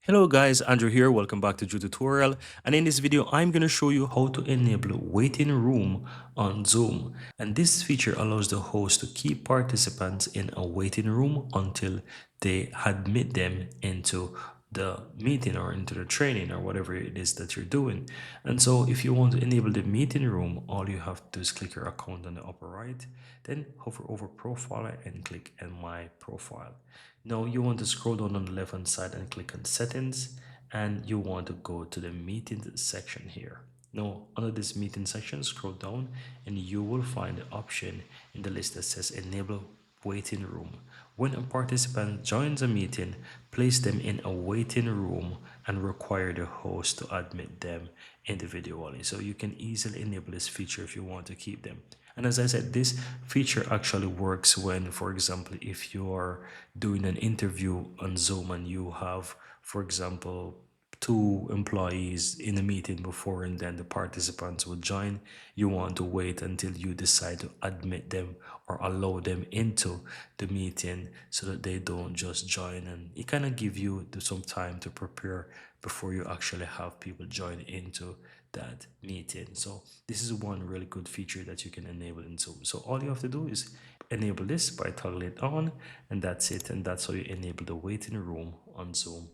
Hello guys, Andrew here. Welcome back to Drew Tutorial. And in this video, I'm going to show you how to enable waiting room on Zoom. And this feature allows the host to keep participants in a waiting room until they admit them into the meeting or into the training or whatever it is that you're doing. And so if you want to enable the meeting room, all you have to do is click your account on the upper right, then hover over profile and click on my profile. Now you want to scroll down on the left hand side and click on settings, and you want to go to the meeting section here. Now under this meeting section, scroll down and you will find the option in the list that says enable waiting room. When a participant joins a meeting, place them in a waiting room and require the host to admit them individually. So you can easily enable this feature if you want to keep them. And as I said, this feature actually works when, for example, if you are doing an interview on Zoom and you have, for example, two employees in a meeting before and then the participants will join, you want to wait until you decide to admit them or allow them into the meeting so that they don't just join, and it kind of give you some time to prepare before you actually have people join into that meeting. So this is one really good feature that you can enable in Zoom. So all you have to do is enable this by toggling it on, and that's it. And that's how you enable the waiting room on Zoom.